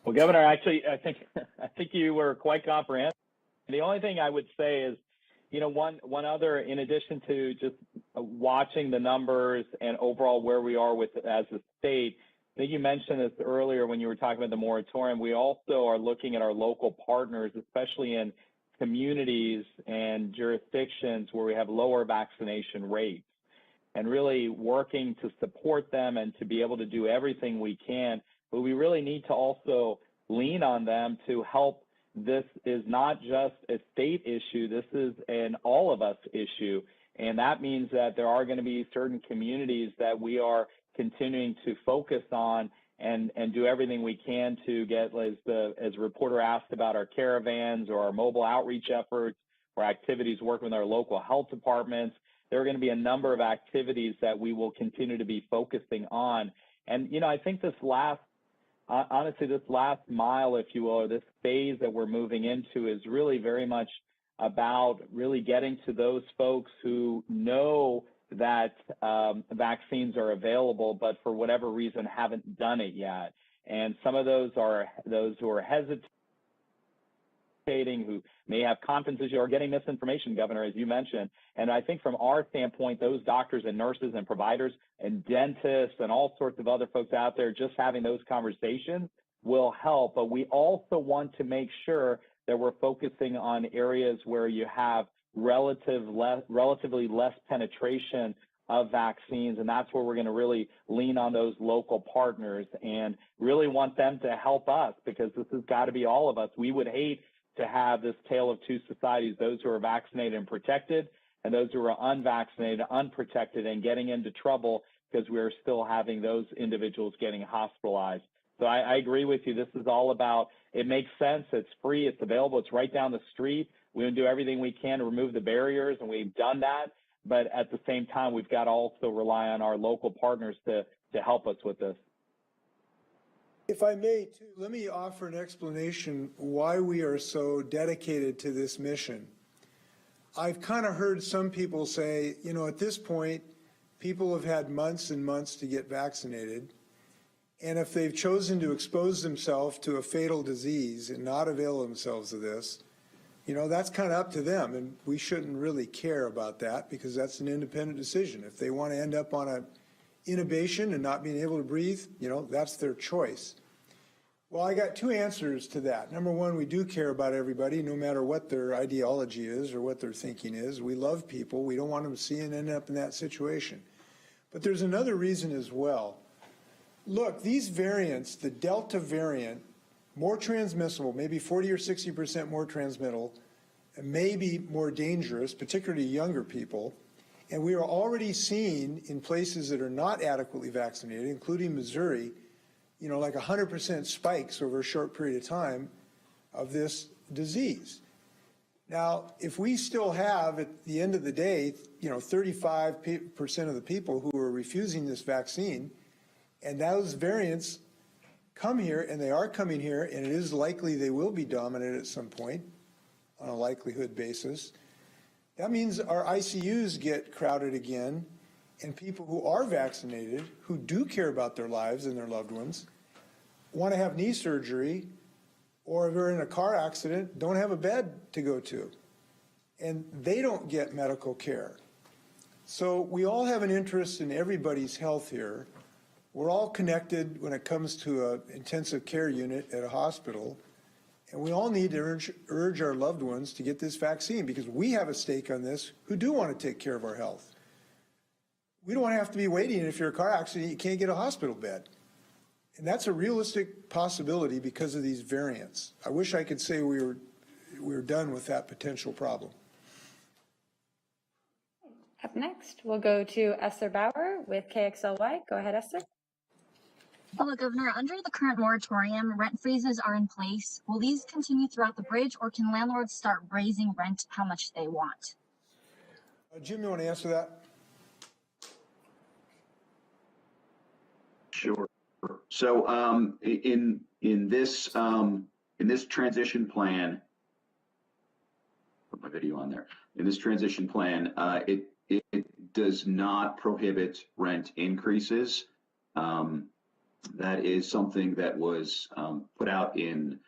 Well, Governor, actually, I think you were quite comprehensive. The only thing I would say is, one other, in addition to just watching the numbers and overall where we are with as a state, I think you mentioned this earlier when you were talking about the moratorium. We also are looking at our local partners, especially in communities and jurisdictions where we have lower vaccination rates, and really working to support them and to be able to do everything we can. But we really need to also lean on them to help. This is not just a state issue. This is an all of us issue. And that means that there are going to be certain communities that we are continuing to focus on and do everything we can to get, as a reporter asked about our caravans or our mobile outreach efforts or activities working with our local health departments. There are going to be a number of activities that we will continue to be focusing on. And, I think this last mile, if you will, or this phase that we're moving into is really very much about really getting to those folks who know that vaccines are available, but for whatever reason haven't done it yet. And some of those are those who are hesitating, who may have confidence issues or getting misinformation, Governor, as you mentioned. And I think from our standpoint, those doctors and nurses and providers and dentists and all sorts of other folks out there, just having those conversations will help. But we also want to make sure that we're focusing on areas where you have relatively less penetration of vaccines, and that's where we're going to really lean on those local partners and really want them to help us, because this has got to be all of us. We would hate to have this tale of two societies, those who are vaccinated and protected and those who are unvaccinated, unprotected, and getting into trouble because we're still having those individuals getting hospitalized. So I agree with you. This is all about, it makes sense. It's free. It's available. It's right down the street. We will do everything we can to remove the barriers, and we've done that. But at the same time, we've got to also rely on our local partners to help us with this. If I may, too, let me offer an explanation why we are so dedicated to this mission. I've kind of heard some people say, at this point, people have had months and months to get vaccinated. And if they've chosen to expose themselves to a fatal disease and not avail themselves of this, that's kind of up to them. And we shouldn't really care about that, because that's an independent decision. If they want to end up on an intubation and not being able to breathe, that's their choice. Well, I got two answers to that. Number one, we do care about everybody, no matter what their ideology is or what their thinking is. We love people. We don't want them to see and end up in that situation. But there's another reason as well. Look, these variants, the Delta variant, more transmissible, maybe 40 or 60% more transmittable, and maybe more dangerous, particularly younger people. And we are already seeing in places that are not adequately vaccinated, including Missouri, like 100% spikes over a short period of time of this disease. Now, if we still have, at the end of the day, 35% of the people who are refusing this vaccine, and those variants come here, and they are coming here, and it is likely they will be dominant at some point on a likelihood basis, that means our ICUs get crowded again, and people who are vaccinated, who do care about their lives and their loved ones, want to have knee surgery, or if they're in a car accident, don't have a bed to go to, and they don't get medical care. So we all have an interest in everybody's health here. We're all connected when it comes to an intensive care unit at a hospital, and we all need to urge our loved ones to get this vaccine, because we have a stake on this who do want to take care of our health. We don't want to have to be waiting. If you're in a car accident, you can't get a hospital bed. And that's a realistic possibility because of these variants. I wish I could say we were done with that potential problem. Up next, we'll go to Esther Bauer with KXLY. Go ahead, Esther. Hello, Governor. Under the current moratorium, rent freezes are in place. Will these continue throughout the bridge, or can landlords start raising rent how much they want? Jim, you want to answer that? Sure. So in this transition plan, put my video on there. In this transition plan, it does not prohibit rent increases. That is something that was put out in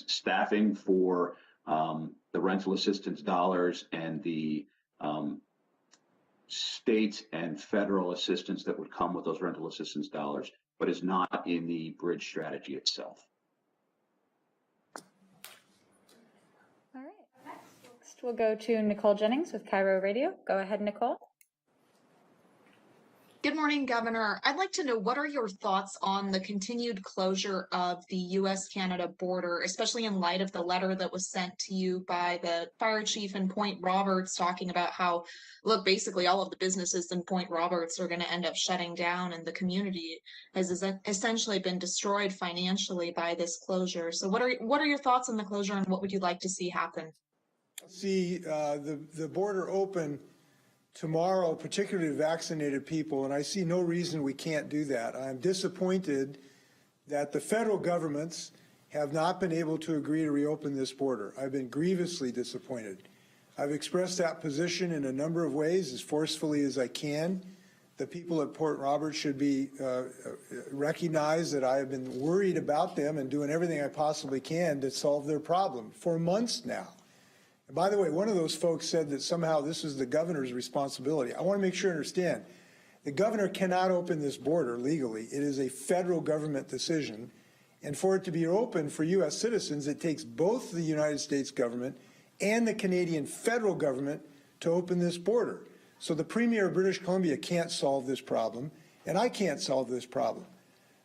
staffing for the rental assistance dollars and the state and federal assistance that would come with those rental assistance dollars, but is not in the bridge strategy itself. All right. Next, we'll go to Nicole Jennings with Cairo Radio. Go ahead, Nicole. Good morning, Governor. I'd like to know, what are your thoughts on the continued closure of the U.S.-Canada border, especially in light of the letter that was sent to you by the fire chief in Point Roberts, talking about how, look, basically all of the businesses in Point Roberts are going to end up shutting down, and the community has essentially been destroyed financially by this closure. So what are your thoughts on the closure, and what would you like to see happen? See the border open tomorrow, particularly to vaccinated people, and I see no reason we can't do that. I'm disappointed that the federal governments have not been able to agree to reopen this border. I've been grievously disappointed. I've expressed that position in a number of ways, as forcefully as I can. The people at Port Roberts should be recognize that I have been worried about them and doing everything I possibly can to solve their problem for months now. By the way, one of those folks said that somehow this is the governor's responsibility. I want to make sure you understand, the governor cannot open this border legally. It is a federal government decision. And for it to be open for U.S. citizens, it takes both the United States government and the Canadian federal government to open this border. So the Premier of British Columbia can't solve this problem, and I can't solve this problem.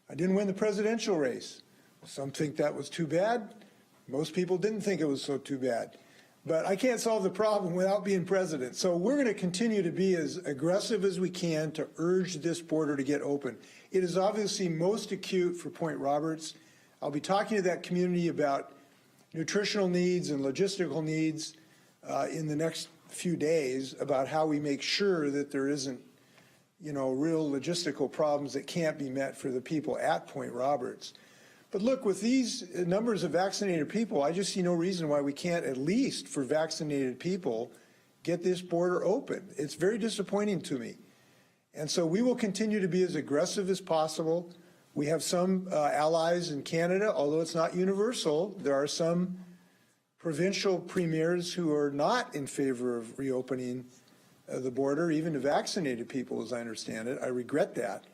I didn't win the presidential race. Some think that was too bad. Most people didn't think it was so too bad. But I can't solve the problem without being president. So we're going to continue to be as aggressive as we can to urge this border to get open. It is obviously most acute for Point Roberts. I'll be talking to that community about nutritional needs and logistical needs in the next few days, about how we make sure that there isn't, real logistical problems that can't be met for the people at Point Roberts. But look, with these numbers of vaccinated people, I just see no reason why we can't, at least for vaccinated people, get this border open. It's very disappointing to me. And so we will continue to be as aggressive as possible. We have some allies in Canada, although it's not universal. There are some provincial premiers who are not in favor of reopening the border, even to vaccinated people, as I understand it. I regret that.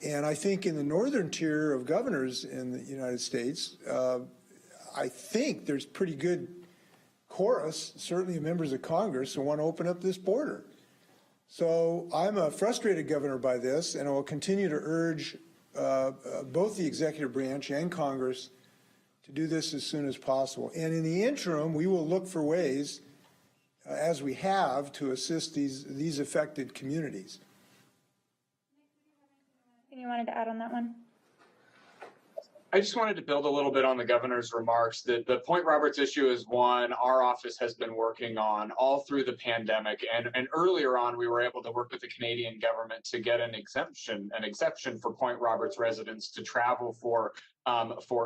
And I think in the northern tier of governors in the United States, I think there's pretty good chorus, certainly of members of Congress, who want to open up this border. So I'm a frustrated governor by this, and I will continue to urge both the executive branch and Congress to do this as soon as possible. And in the interim, we will look for ways, as we have, to assist these affected communities. Anything you wanted to add on that one? I just wanted to build a little bit on the governor's remarks. The Point Roberts issue is one our office has been working on all through the pandemic. And earlier on, we were able to work with the Canadian government to get an exception for Point Roberts residents to travel for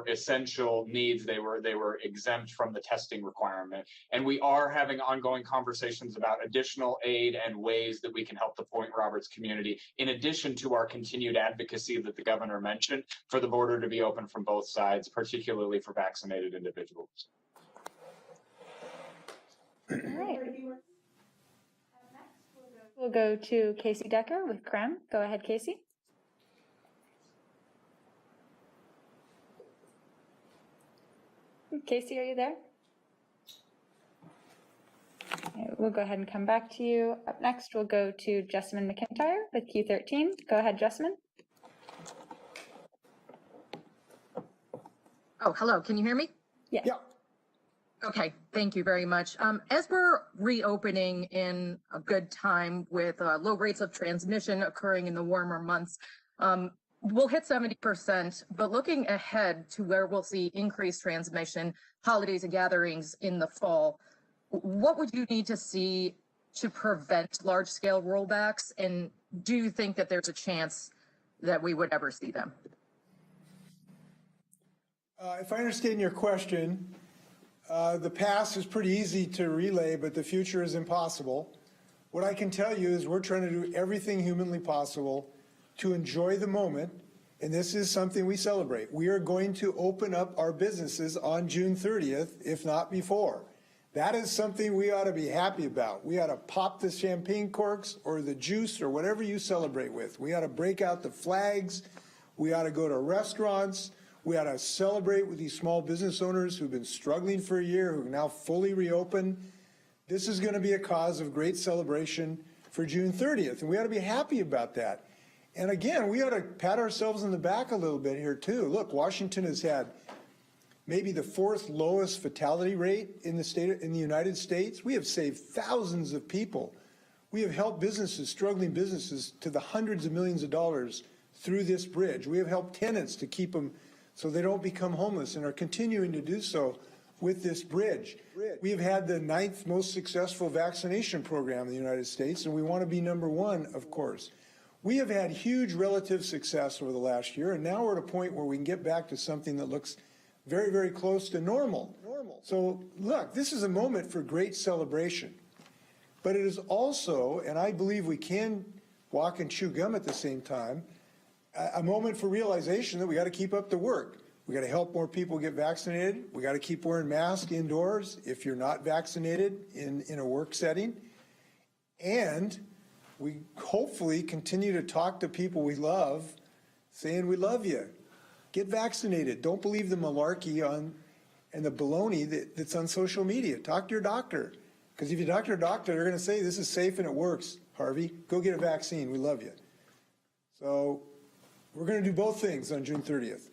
essential needs. They were exempt from the testing requirement. And we are having ongoing conversations about additional aid and ways that we can help the Point Roberts community, in addition to our continued advocacy that the governor mentioned for the border to be open from both sides, particularly for vaccinated individuals. All right. We'll go to Casey Decker with CREM. Go ahead, Casey. Casey, are you there? Okay, we'll go ahead and come back to you. Up next, we'll go to Jessamine McIntyre with Q13. Go ahead, Jessamine. Oh, hello. Can you hear me? Yeah. Okay. Thank you very much. As we're reopening in a good time with low rates of transmission occurring in the warmer months, we'll hit 70%, but looking ahead to where we'll see increased transmission, holidays and gatherings in the fall, what would you need to see to prevent large-scale rollbacks? And do you think that there's a chance that we would ever see them? If I understand your question, the past is pretty easy to relay, but the future is impossible. What I can tell you is we're trying to do everything humanly possible to enjoy the moment, and this is something we celebrate. We are going to open up our businesses on June 30th, if not before. That is something we ought to be happy about. We ought to pop the champagne corks or the juice or whatever you celebrate with. We ought to break out the flags. We ought to go to restaurants. We ought to celebrate with these small business owners who've been struggling for a year, who now fully reopen. This is going to be a cause of great celebration for June 30th, and we ought to be happy about that. And again, we ought to pat ourselves on the back a little bit here too. Look, Washington has had maybe the 4th lowest fatality rate in the United States. We have saved thousands of people. We have helped businesses, struggling businesses, to the hundreds of millions of dollars through this bridge. We have helped tenants to keep them so they don't become homeless, and are continuing to do so with this bridge. We have had the 9th most successful vaccination program in the United States, and we want to be #1, of course. We have had huge relative success over the last year, and now we're at a point where we can get back to something that looks very, very close to normal. So look, this is a moment for great celebration, but it is also, and I believe we can walk and chew gum at the same time, a moment for realization that we got to keep up the work. We got to help more people get vaccinated. We got to keep wearing masks indoors if you're not vaccinated in a work setting. And we hopefully continue to talk to people we love, saying we love you. Get vaccinated. Don't believe the malarkey and the baloney that's on social media. Talk to your doctor. Because if you talk to your doctor, they're going to say, this is safe and it works, Harvey. Go get a vaccine. We love you. So we're going to do both things on June 30th.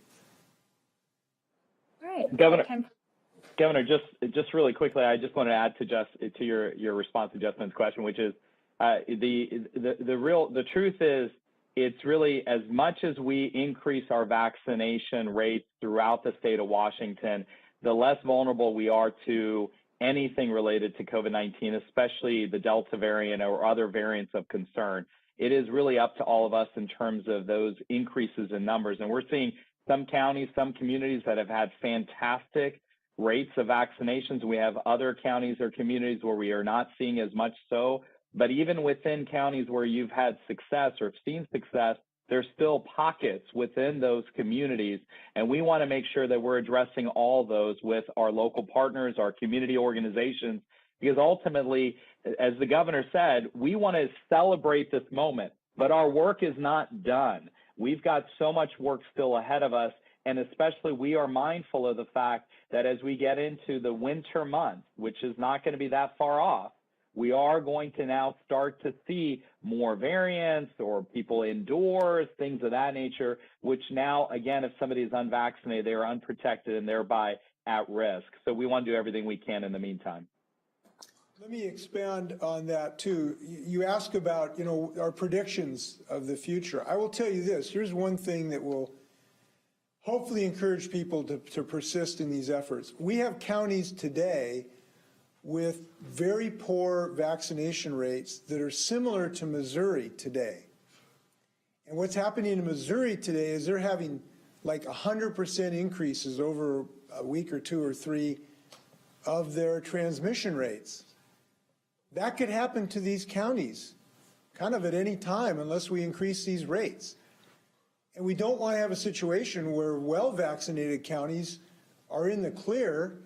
All right. Governor, just really quickly, I just want to add to your response to Justin's question, which is the truth is, it's really, as much as we increase our vaccination rates throughout the state of Washington, the less vulnerable we are to anything related to COVID-19, especially the Delta variant or other variants of concern. It is really up to all of us in terms of those increases in numbers. And we're seeing some counties, some communities that have had fantastic rates of vaccinations. We have other counties or communities where we are not seeing as much so. But even within counties where you've had success or have seen success, there's still pockets within those communities. And we want to make sure that we're addressing all those with our local partners, our community organizations, because ultimately, as the governor said, we want to celebrate this moment, but our work is not done. We've got so much work still ahead of us. And especially we are mindful of the fact that as we get into the winter months, which is not going to be that far off, we are going to now start to see more variants or people indoors, things of that nature, which now, again, if somebody is unvaccinated, they are unprotected and thereby at risk. So we want to do everything we can in the meantime. Let me expand on that too. You ask about, our predictions of the future. I will tell you this. Here's one thing that will hopefully encourage people to persist in these efforts. We have counties today with very poor vaccination rates that are similar to Missouri today. And what's happening in Missouri today is they're having like 100% increases over a week or 2 or 3 of their transmission rates. That could happen to these counties kind of at any time unless we increase these rates. And we don't want to have a situation where well-vaccinated counties are in the clear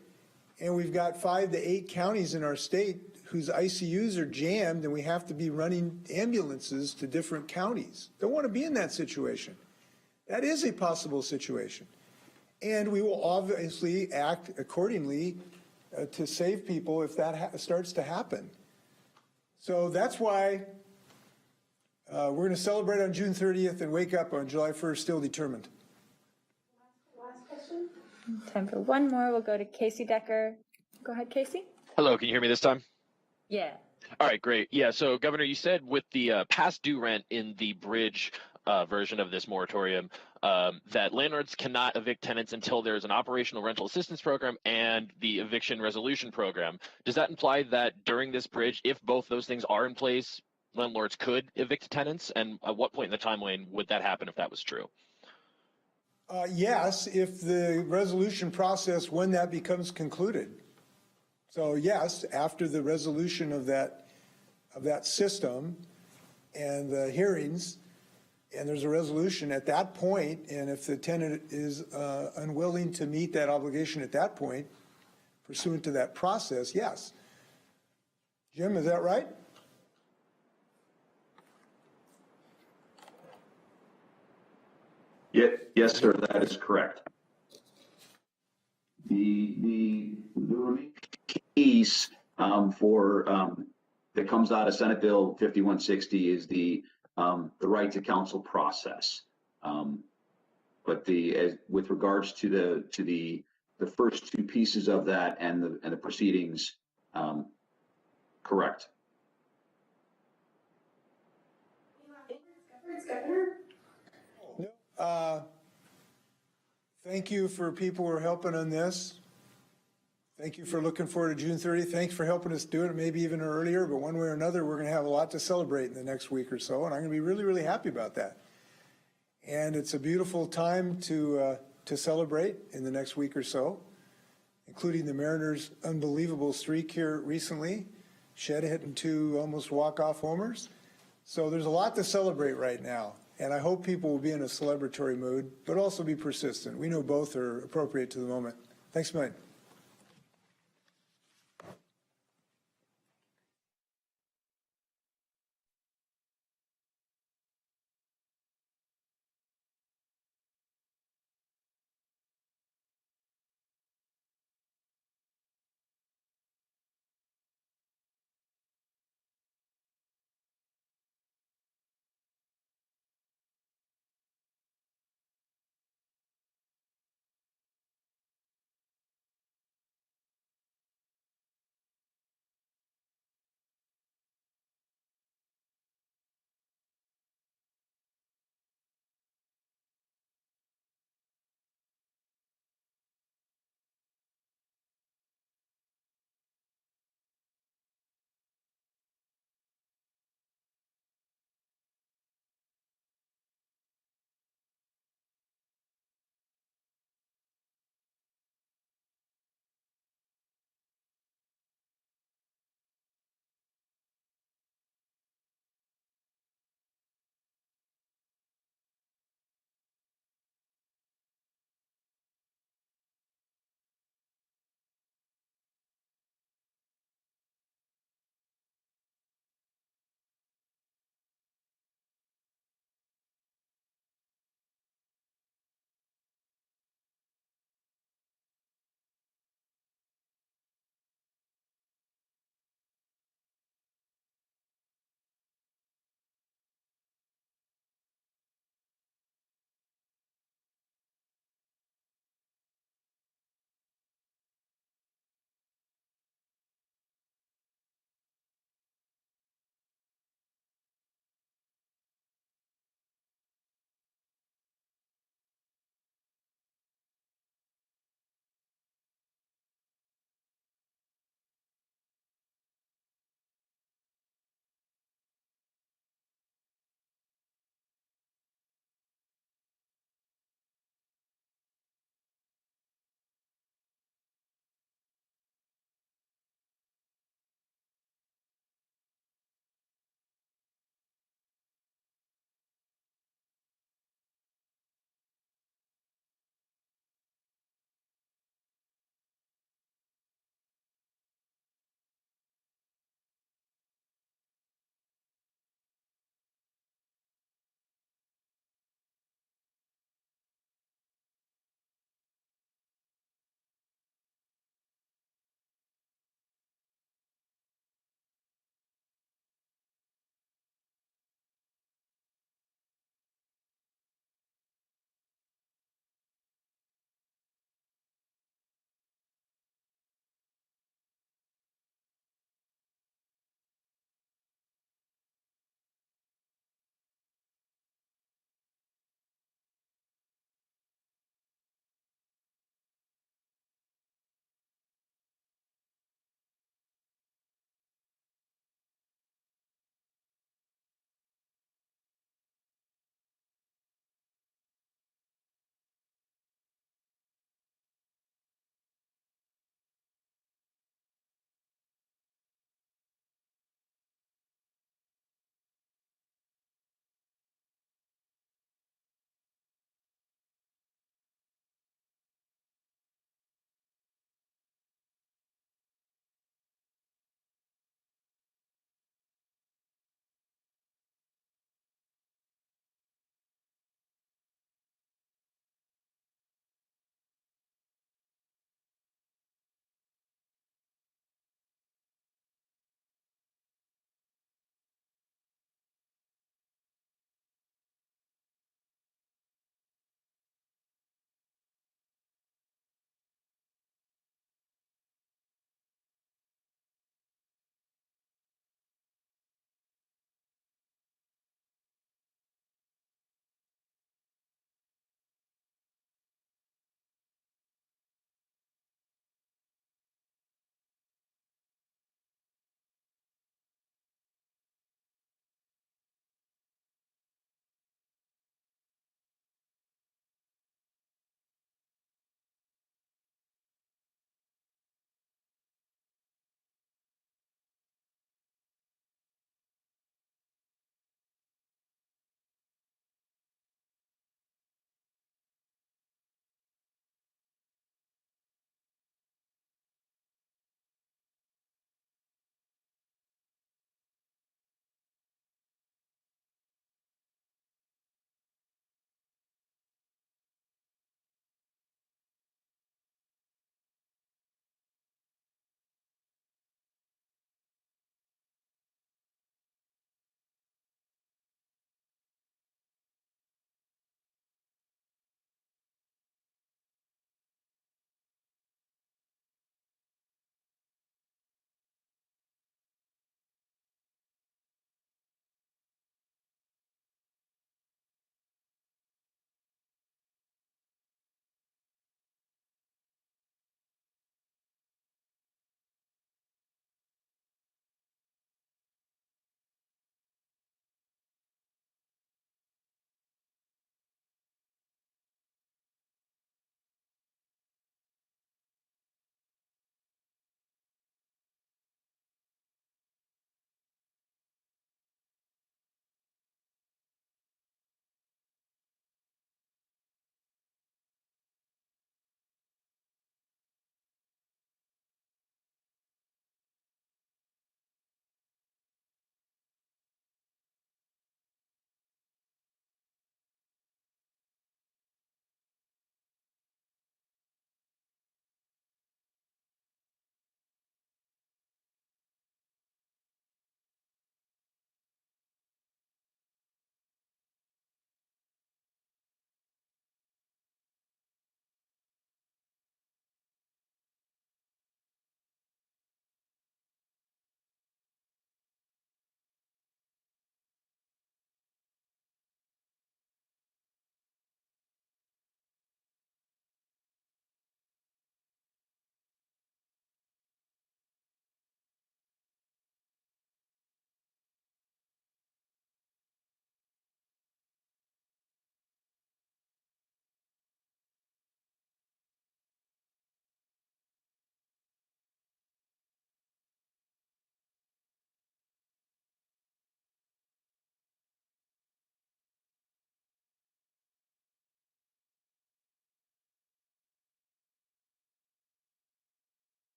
and we've got 5 to 8 counties in our state whose ICUs are jammed and we have to be running ambulances to different counties. Don't want to be in that situation. That is a possible situation. And we will obviously act accordingly to save people if that starts to happen. So that's why we're going to celebrate on June 30th and wake up on July 1st still determined. Last question. Time for one more. We'll go to Casey Decker. Go ahead, Casey. Hello, can you hear me this time? Yeah. All right, great. Yeah, so Governor, you said with the past due rent in the bridge version of this moratorium that landlords cannot evict tenants until there's an operational rental assistance program and the eviction resolution program. Does that imply that during this bridge, if both those things are in place, landlords could evict tenants? And at what point in the timeline would that happen if that was true? Yes, if the resolution process, when that becomes concluded. So yes, after the resolution of that system and the hearings and there's a resolution at that point, and if the tenant is unwilling to meet that obligation at that point, pursuant to that process, yes. Jim, is that right? Yes, sir, that is correct. The remaining piece that comes out of Senate Bill 5160 is the right to counsel process. But with regards to the first two pieces of that and the proceedings, correct. Thank you for people who are helping on this. Thank you for looking forward to June 30th. Thanks for helping us do it, maybe even earlier, but one way or another, we're going to have a lot to celebrate in the next week or so, and I'm going to be really, really happy about that. And it's a beautiful time to celebrate in the next week or so, including the Mariners' unbelievable streak here recently, Shed hitting 2 almost walk-off homers. So there's a lot to celebrate right now, and I hope people will be in a celebratory mood, but also be persistent. We know both are appropriate to the moment. Thanks a million.